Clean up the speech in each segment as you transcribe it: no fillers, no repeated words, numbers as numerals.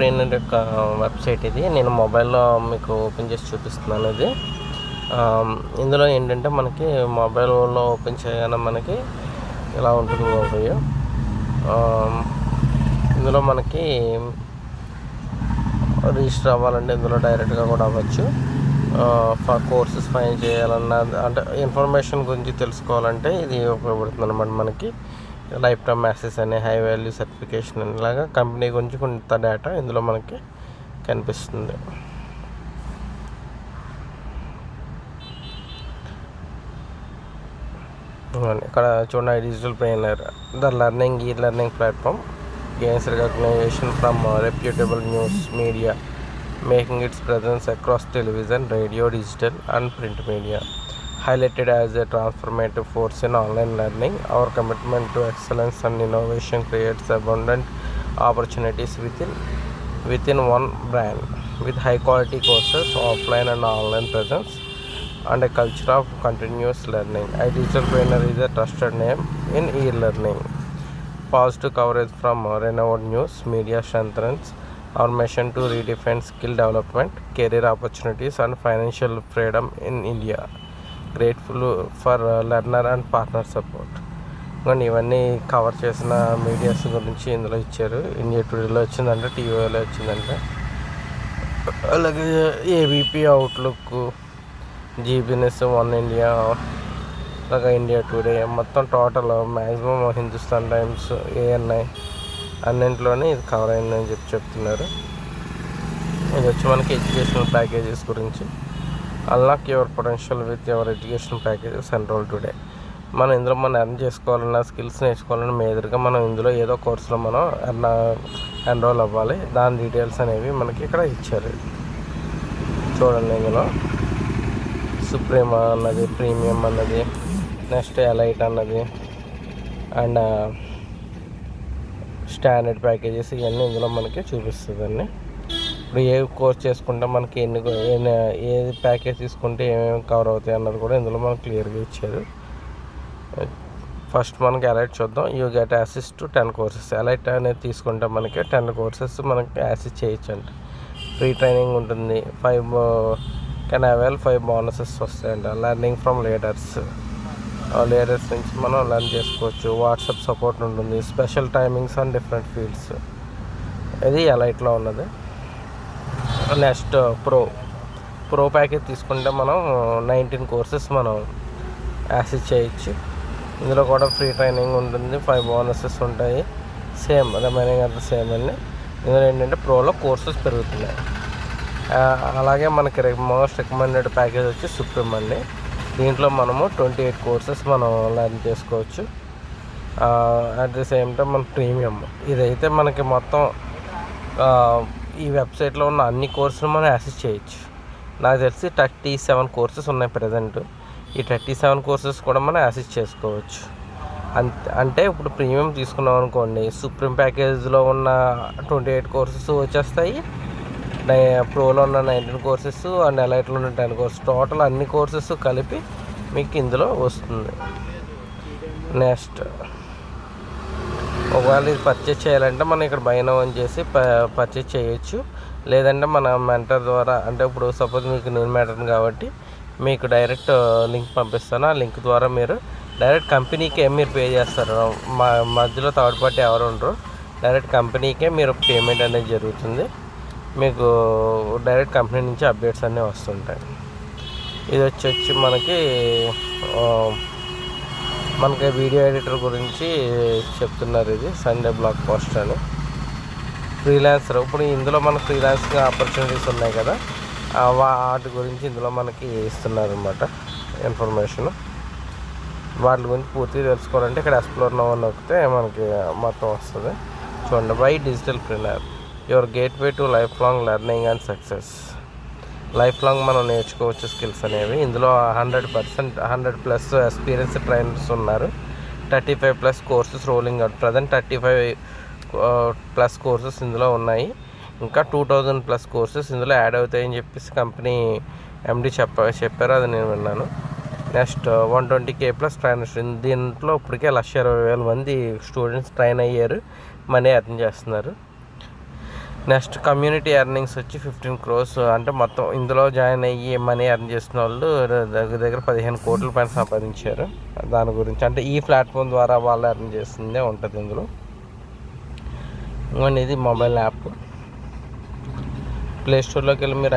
Trainer యొక్క website ఇది. నేను మొబైల్లో మీకు ఓపెన్ చేసి చూపిస్తున్నాను. ఇది ఇందులో ఏంటంటే మనకి మొబైల్లో ఓపెన్ చేయగానే మనకి ఇలా ఉంటుంది ఓపెన్. ఇందులో మనకి రిజిస్టర్ అవ్వాలంటే ఇందులో డైరెక్ట్గా కూడా అవ్వచ్చు. కోర్సెస్ ఫైన్ చేయాలన్నా అంటే ఇన్ఫర్మేషన్ గురించి తెలుసుకోవాలంటే ఇది ఉపయోగపడుతుంది అన్నమాట. మనకి లైఫ్ టైమ్ యాక్సెస్ అని, హై వాల్యూ సర్టిఫికేషన్ అని, ఇలాగా కంపెనీ గురించి కొంత డేటా ఇందులో మనకి కనిపిస్తుంది. ఇక్కడ చూడండి, డిజిటల్ ట్రైనర్ ద లెర్నింగ్ ఈ learning platform gains recognition from reputable news media, making its presence across television, radio, digital and print media highlighted as a transformative force in online learning. Our commitment to excellence and innovation creates abundant opportunities within one brand, with high quality courses, offline and online presence, and a culture of continuous learning. Digital Trainer is a trusted name in e-learning. Positive coverage from renowned news media strengthens our mission to redefine skill development, career opportunities and financial freedom in India. Grateful for learner and partner support. ఇవన్నీ cover చేసిన medias గురించి ఇందులో ఇచ్చారు. India టుడేలో వచ్చిందంటే, టీవీలో వచ్చిందంటే, అలాగే ABP, Outlook, GBS, One India, అలాగే ఇండియా టుడే, మొత్తం total maximum Hindustan Times, ANI అన్నింటిలోనే ఇది కవర్ అయిందని చెప్తున్నారు. ఇది వచ్చి మనకి ఎడ్యుకేషనల్ ప్యాకేజెస్ గురించి. Unlock your potential with your education packages, enrol today. మనం ఇందులో మనం ఎర్న్ చేసుకోవాలన్నా, స్కిల్స్ నేర్చుకోవాలన్నా మేజర్గా మనం ఇందులో ఏదో కోర్సులో మనం ఎన్రోల్ అవ్వాలి. దాని డీటెయిల్స్ అనేవి మనకి ఇక్కడ ఇచ్చారు. చూడండి, ఇందులో సుప్రీం అన్నది, ప్రీమియం అన్నది, నెక్స్ట్ ఎలైట్ అన్నది, అండ్ స్టాండర్డ్ ప్యాకేజెస్, ఇవన్నీ ఇందులో మనకి చూపిస్తుందండి. ఇప్పుడు ఏ కోర్స్ చేసుకుంటే మనకి ఏది ప్యాకేజ్ తీసుకుంటే ఏమేమి కవర్ అవుతాయి అన్నది కూడా ఇందులో మనకు క్లియర్గా ఇచ్చారు. ఫస్ట్ మనకి ఎలైట్ చూద్దాం. You get access to 10 courses. Elite అనేది తీసుకుంటే మనకి 10 కోర్సెస్ మనకి యాక్సెస్ చేయొచ్చు అంట. ఫ్రీ ట్రైనింగ్ ఉంటుంది. 5 కెన్ అవైల్ 5 బోనసెస్ వస్తాయంట. లెర్నింగ్ ఫ్రమ్ లీడర్స్ నుంచి మనం లెర్న్ చేసుకోవచ్చు. వాట్సాప్ సపోర్ట్ ఉంటుంది. Special timings and different fields. ఇది ఎలైట్లో ఉన్నది. నెక్స్ట్ ప్రో ప్యాకేజ్ తీసుకుంటే మనం 19 కోర్సెస్ మనం యాక్సెస్ చేయొచ్చు. ఇందులో కూడా ఫ్రీ ట్రైనింగ్ ఉంటుంది, 5 బోనసెస్ ఉంటాయి. సేమ్ రిమైనింగ్ అంతా సేమ్ అండి. ఇందులో ఏంటంటే ప్రోలో కోర్సెస్ పెరుగుతున్నాయి. అలాగే మనకి మోస్ట్ రికమెండెడ్ ప్యాకేజ్ వచ్చి సుప్రీం అండి. దీంట్లో మనము 28 కోర్సెస్ మనం లెర్న్ చేసుకోవచ్చు. అట్ ది సేమ్ టైం మన ప్రీమియం ఇదైతే మనకి మొత్తం ఈ వెబ్సైట్లో ఉన్న అన్ని కోర్సులు మనం యాక్సెస్ చేయొచ్చు. నాకు తెలిసి 37 కోర్సెస్ ఉన్నాయి ప్రజెంట్. ఈ 37 కోర్సెస్ కూడా మనం యాక్సెస్ చేసుకోవచ్చు. అంటే ఇప్పుడు ప్రీమియం తీసుకున్నాం అనుకోండి, సుప్రీం ప్యాకేజ్లో ఉన్న 28 కోర్సెస్ వచ్చేస్తాయి. ప్రోలో ఉన్న 19 కోర్సెస్ అండ్ ఎలైట్లో ఉన్న 10 కోర్సెస్, టోటల్ అన్ని కోర్సెస్ కలిపి మీకు ఇందులో వస్తుంది. నెక్స్ట్ ఒకవేళ ఇది పర్చేజ్ చేయాలంటే మనం ఇక్కడ బై నౌ అని చేసి పర్చేజ్ చేయొచ్చు. లేదంటే మన మెంటర్ ద్వారా, అంటే ఇప్పుడు సపోజ్ మీకు నేను మెంటర్ని కాబట్టి మీకు డైరెక్ట్ లింక్ పంపిస్తాను. ఆ లింక్ ద్వారా మీరు డైరెక్ట్ కంపెనీకే మీరు పే చేస్తారు. మధ్యలో థర్డ్ పార్టీ ఎవరు ఉండరు. డైరెక్ట్ కంపెనీకే మీరు పేమెంట్ అనేది జరుగుతుంది. మీకు డైరెక్ట్ కంపెనీ నుంచి అప్డేట్స్ అన్నీ వస్తుంటాయి. ఇది వచ్చి మనకి వీడియో ఎడిటర్ గురించి చెప్తున్నారు. ఇది సండే బ్లాగ్ పోస్ట్ అని. ఫ్రీలాన్సర్, ఇప్పుడు ఇందులో మనకు ఫ్రీలాన్సింగ్ ఆపర్చునిటీస్ ఉన్నాయి కదా, వాటి గురించి ఇందులో మనకి ఇస్తున్నారు అన్నమాట ఇన్ఫర్మేషన్. వాటి గురించి పూర్తిగా తెలుసుకోవాలంటే ఇక్కడ ఎక్స్ప్లోర్ నౌ అని నొక్కితే మనకి మొత్తం వస్తుంది. చూడండి, by digital trainer, your gateway to life long learning and success. Life long మనం నేర్చుకోవచ్చు స్కిల్స్ అనేవి. ఇందులో 100+ ఎక్స్పీరియన్స్ ట్రైనర్స్ ఉన్నారు. 35+ courses rolling out. Present 35+ courses ఇందులో ఉన్నాయి. ఇంకా 2000+ కోర్సెస్ ఇందులో యాడ్ అవుతాయని చెప్పేసి కంపెనీ ఎండి చెప్పారు. అది నేను విన్నాను. Next 120K+ trainers. దీంట్లో ఇప్పటికే 1,20,000 మంది స్టూడెంట్స్ ట్రైన్ అయ్యారు, మనీ అర్న్ చేస్తున్నారు. నెక్స్ట్ కమ్యూనిటీ ఎర్నింగ్స్ వచ్చి 15 crores. అంటే మొత్తం ఇందులో జాయిన్ అయ్యి మనీ ఎర్న్ చేసిన వాళ్ళు దగ్గర దగ్గర 15 కోట్ల పైన సంపాదించారు. దాని గురించి అంటే ఈ ప్లాట్ఫామ్ ద్వారా వాళ్ళు ఎర్న్ చేస్తుందే ఉంటుంది ఇందులో. ఇది మొబైల్ యాప్. ప్లేస్టోర్లోకి వెళ్ళి మీరు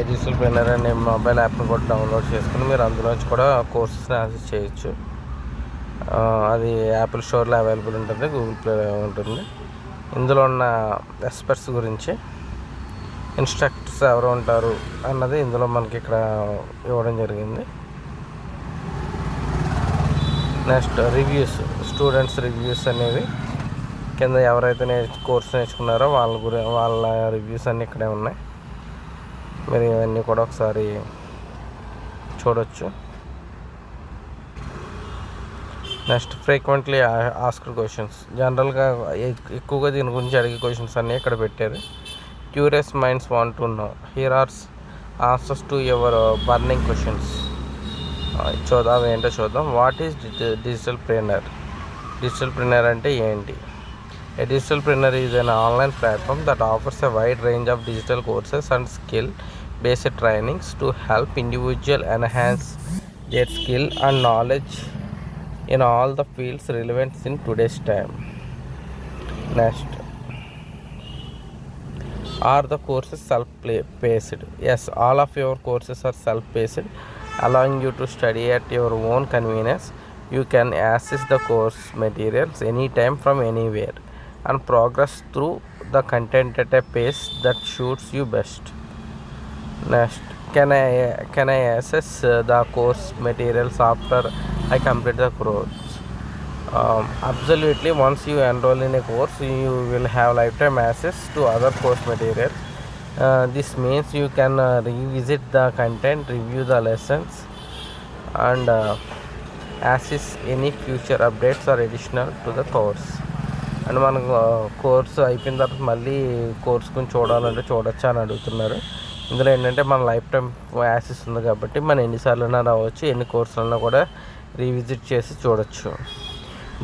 ఐడియల్ ప్లానర్ అనే మొబైల్ యాప్ని కూడా డౌన్లోడ్ చేసుకుని మీరు అందులోంచి కూడా కోర్సెస్ని యాక్సెస్ చేయొచ్చు. అది యాపిల్ స్టోర్లో అవైలబుల్ ఉంటుంది, గూగుల్ ప్లేలో ఉంటుంది. ఇందులో ఉన్న ఎక్స్పర్ట్స్ గురించి, ఇన్స్ట్రక్టర్స్ ఎవరు ఉంటారు అన్నది ఇందులో మనకి ఇక్కడ ఇవ్వడం జరిగింది. నెక్స్ట్ రివ్యూస్, స్టూడెంట్స్ రివ్యూస్ అనేవి కింద ఎవరైతే కోర్స్ నేర్చుకున్నారో వాళ్ళ రివ్యూస్ అన్నీ ఇక్కడే ఉన్నాయి. మీరు ఇవన్నీ కూడా ఒకసారి చూడవచ్చు. నెక్స్ట్ ఫ్రీక్వెంట్లీ ఆస్క్డ్ క్వశ్చన్స్, జనరల్గా ఎక్కువగా దీని గురించి అడిగే క్వశ్చన్స్ అన్నీ ఇక్కడ పెట్టారు. Curious minds want to know, here are answers to your burning questions. చూద్దాం ఏంటో చూద్దాం. What is digital planner? Digital planner అంటే ఏంటి? A digital planner is an online platform that offers a wide range of digital courses and skill-based trainings to help individuals enhance their skill and knowledge in all the fields relevant in today's time. Next, are the courses self-paced? Yes, all of your courses are self-paced, allowing you to study at your own convenience. You can access the course materials anytime from anywhere and progress through the content at a pace that suits you best. Next, can I access the course materials after I complete the course? Absolutely. Once you enroll in a course, you will have lifetime access to other course materials. This means you can revisit the content, review the lessons, and access any future updates or additional to the course. And మనకు course అయిపోయిన తర్వాత మళ్ళీ course గురించి చూడాలంటే చూడొచ్చా అని అడుగుతున్నారు. ఇందులో ఏంటంటే మన లైఫ్ టైం యాక్సెస్ ఉంది కాబట్టి మనం ఎన్నిసార్లైనా రావచ్చు, ఎన్ని కోర్సులైనా కూడా రీవిజిట్ చేసి చూడొచ్చు.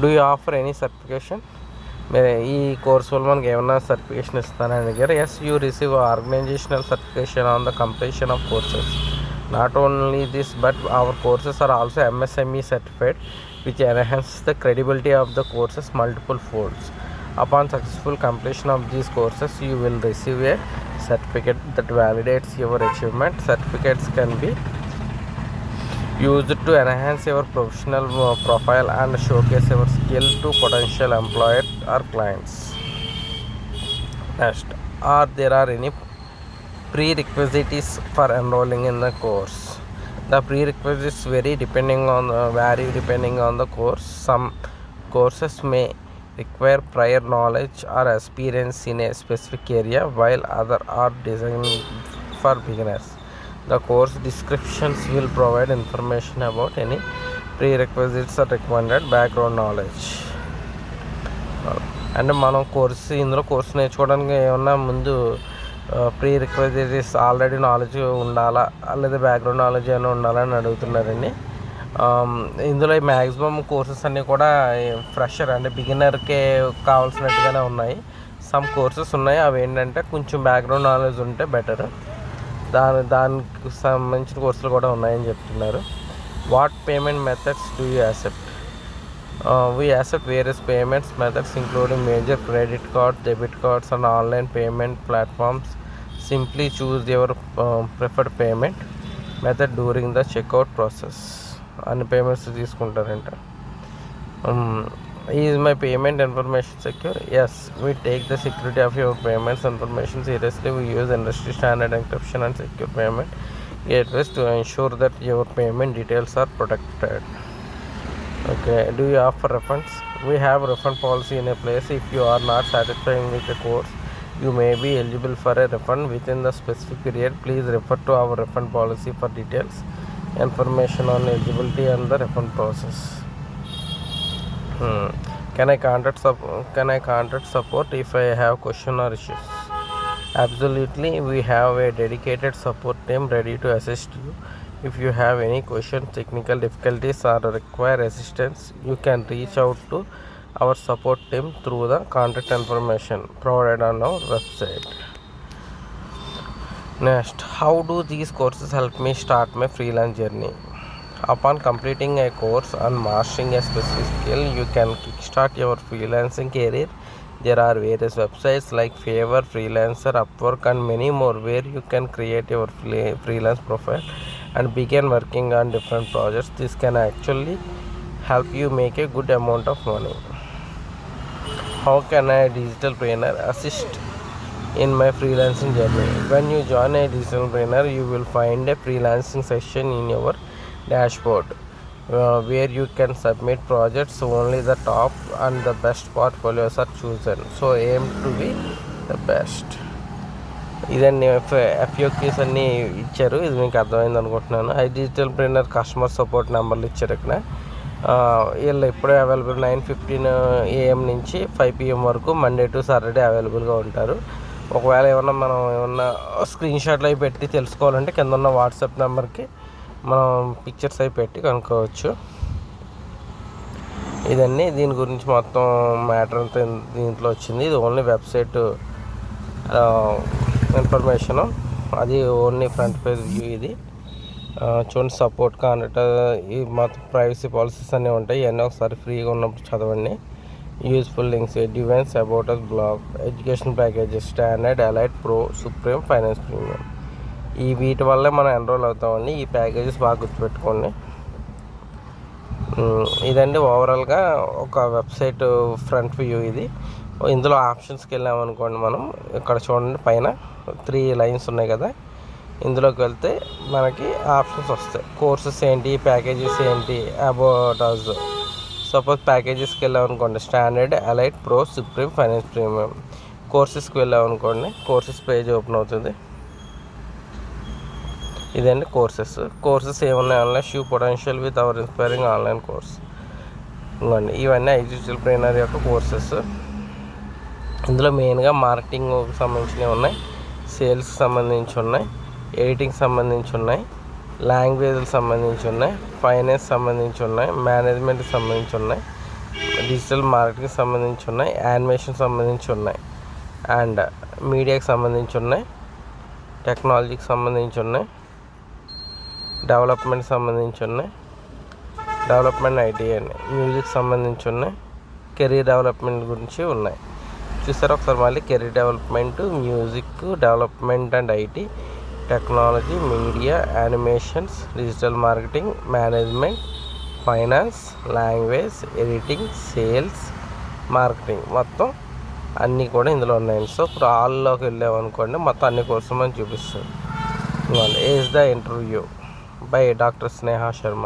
Do you offer any certification? మీరు ఈ కోర్స్ వల్ల మనకి ఏమైనా సర్టిఫికేషన్ ఇస్తారని అడిగారు. Yes, you receive organizational certification on the completion of courses. Not only this but our courses are also MSME certified, which enhances the credibility of the courses multiple folds. Upon successful completion of these courses, you will receive a certificate that validates your achievement. Certificates can be used to enhance your professional profile and showcase your skill to potential employers or clients. Next, there are any prerequisites for enrolling in the course? The prerequisites vary depending on the course. Some courses may require prior knowledge or experience in a specific area, while others are designed for beginners. The course descriptions will provide information about any prerequisites or recommended background knowledge. అంటే మనం ఇందులో course నేర్చుకోవడానికి ఏమన్నా ముందు pre రిక్వైజిట్స్ already knowledge ఉండాలా లేదా background knowledge ఏమైనా ఉండాలని అడుగుతున్నారండి. ఇందులో మ్యాక్సిమం కోర్సెస్ అన్నీ కూడా ఫ్రెషర్ అంటే బిగినర్కే కావాల్సినట్టుగానే ఉన్నాయి. సమ్ కోర్సెస్ ఉన్నాయి, అవి ఏంటంటే కొంచెం బ్యాక్గ్రౌండ్ నాలెడ్జ్ ఉంటే బెటర్. దానికి సంబంధించిన కోర్సులు కూడా ఉన్నాయని చెప్తున్నారు. What payment methods do you accept? We accept various payments methods including major credit cards, debit cards and online payment platforms. Simply choose your preferred payment method during the checkout process. అన్ని payments తీసుకుంటారంట. Is my payment information secure? Yes, we take the security of your payments information seriously. We use industry standard encryption and secure payment gateways to ensure that your payment details are protected. Okay, do you offer refunds? We have a refund policy in a place. If you are not satisfied with the course, you may be eligible for a refund within the specific period. Please refer to our refund policy for details, information on eligibility and the refund process. Can I contact support if I have question or issues? Absolutely, we have a dedicated support team ready to assist you. If you have any questions, technical difficulties or require assistance, you can reach out to our support team through the contact information provided on our website. Next, how do these courses help me start my freelance journey? Upon completing a course on mastering a specific skill, you can kickstart your freelancing career. There are various websites like Fiverr, Freelancer, Upwork, and many more where you can create your freelance profile and begin working on different projects. This can actually help you make a good amount of money. How can a digital trainer assist in my freelancing journey? When you join a digital trainer, you will find a freelancing section in your dashboard where you can submit projects. Only the top and the best portfolios are chosen, so aim to be the best. ఇదండి ఎఫ్ఓక్యూస్ అన్నీ ఇచ్చారు. ఇది మీకు అర్థమైంది అనుకుంటున్నాను. Digital trainer customer support నెంబర్లు ఇచ్చారు ఇక్కడ. వీళ్ళు ఎప్పుడూ అవైలబుల్ 9:15 AM నుంచి 5 PM వరకు మండే టు సాటర్డే అవైలబుల్గా ఉంటారు. ఒకవేళ మనం ఏమన్నా స్క్రీన్ షాట్లు అవి పెట్టి తెలుసుకోవాలంటే కింద ఉన్న వాట్సాప్ నెంబర్కి మనం పిక్చర్స్ అవి పెట్టి కనుక్కోవచ్చు. ఇదన్నీ దీని గురించి మొత్తం మ్యాటర్ అంతా దీంట్లో వచ్చింది. ఇది ఓన్లీ వెబ్సైట్ ఇన్ఫర్మేషను, అది ఓన్లీ ఫ్రంట్ పేజ్ వ్యూ. ఇది చూడండి, సపోర్ట్ కాంటాక్ట్, ఈ మొత్తం ప్రైవసీ పాలసీస్ అన్నీ ఉంటాయి. ఇవన్నీ ఒకసారి ఫ్రీగా ఉన్నప్పుడు చదవండి. యూస్ఫుల్ లింక్స్, డివైన్స్, about us, blog, education packages, standard, elite, pro, supreme, finance premium. ఈ వీటి వల్లే మనం ఎన్రోల్ అవుతామండి. ఈ ప్యాకేజెస్ బాగా గుర్తుపెట్టుకోండి. ఇదండి ఓవరాల్గా ఒక వెబ్సైట్ ఫ్రంట్ వ్యూ. ఇది ఇందులో ఆప్షన్స్కి వెళ్ళామనుకోండి, మనం ఇక్కడ చూడండి పైన 3 లైన్స్ ఉన్నాయి కదా, ఇందులోకి వెళ్తే మనకి ఆప్షన్స్ వస్తాయి. కోర్సెస్ ఏంటి, ప్యాకేజెస్ ఏంటి, అబౌట్ అస్. సపోజ్ ప్యాకేజెస్కి వెళ్ళామనుకోండి, standard, elite, pro, supreme, finance premium. కోర్సెస్కి వెళ్ళామనుకోండి, కోర్సెస్ పేజ్ ఓపెన్ అవుతుంది. ఇదండి కోర్సెస్ ఏమున్నాయి? Online shoe potential with our inspiring online course. ఇవ్వండి, ఇవన్నీ డిజిటల్ ట్రైనర్ యొక్క కోర్సెస్. ఇందులో మెయిన్గా మార్కెటింగ్కి సంబంధించినవి ఉన్నాయి, సేల్స్కి సంబంధించి ఉన్నాయి, ఎడిటింగ్ సంబంధించి ఉన్నాయి, లాంగ్వేజ్కి సంబంధించి ఉన్నాయి, ఫైనాన్స్ సంబంధించి ఉన్నాయి, మేనేజ్మెంట్కి సంబంధించి ఉన్నాయి, డిజిటల్ మార్కెటింగ్కి సంబంధించి ఉన్నాయి, యానిమేషన్ సంబంధించి ఉన్నాయి, అండ్ మీడియాకి సంబంధించి ఉన్నాయి, టెక్నాలజీకి సంబంధించి ఉన్నాయి, డెవలప్మెంట్ సంబంధించి ఉన్నాయి, డెవలప్మెంట్ ఐటీ అండి, మ్యూజిక్ సంబంధించి ఉన్నాయి, కెరీర్ డెవలప్మెంట్ గురించి ఉన్నాయి. చూసారా ఒకసారి మళ్ళీ? Career development, music development and IT, technology, media, animations, digital marketing, management, finance, language, editing, sales, marketing, మొత్తం అన్నీ కూడా ఇందులో ఉన్నాయండి. సో ఇప్పుడు ఆల్లోకి వెళ్ళామనుకోండి, మొత్తం అన్ని కోర్సులు మనం చూపిస్తుంది. Ace the interview by doctor Sneha Sharma.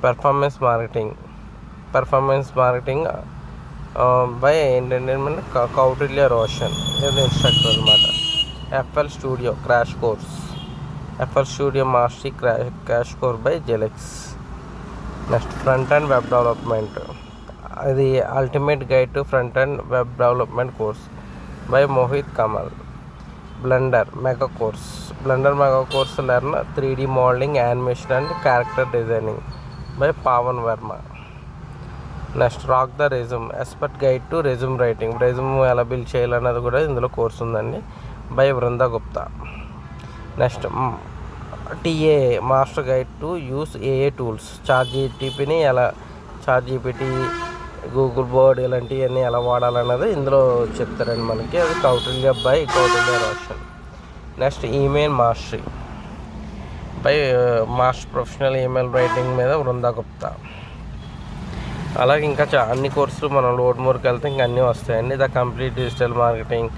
Performance marketing by ఏంటంటే కౌటిల్య రోషన్, ఇది ఇన్స్ట్రక్టర్ అనమాట. FL Studio crash course, FL Studio mastery crash course by జెలెక్స్. Next front end web development, అది ultimate guide to front end web development course by Mohit Kamal. Blender mega course learn 3D modelling, animation and character designing by Pavan Varma. Next rock the resume, expert guide to resume writing, resume ఎలా build చేయాలన్నది కూడా ఇందులో course ఉందండి, by Brinda Gupta. Next the AI master guide to use AI tools, ChatGPT, Google Bard ఇలాంటివన్నీ ఎలా వాడాలన్నది ఇందులో చెప్తారండి మనకి. అది Kautilya Roshan. Next email mastery by master professional email writing మీద బృందా గుప్తా. అలాగే ఇంకా అన్ని కోర్సులు మనం లోడ్ మోర్కి వెళ్తే ఇంకా అన్నీ వస్తాయండి. The complete digital marketing,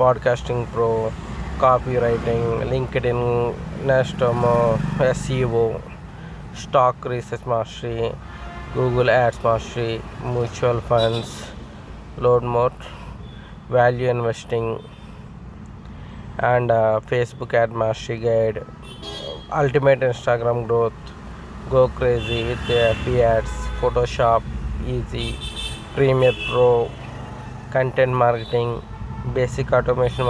podcasting pro, copy writing, LinkedIn, next SEO, stock research mastery, Google ads mastery, mutual funds, load more, value investing and Facebook ad mastery guide, ultimate Instagram growth, go crazy with FB ads, Photoshop easy, Premiere Pro, content marketing, basic automation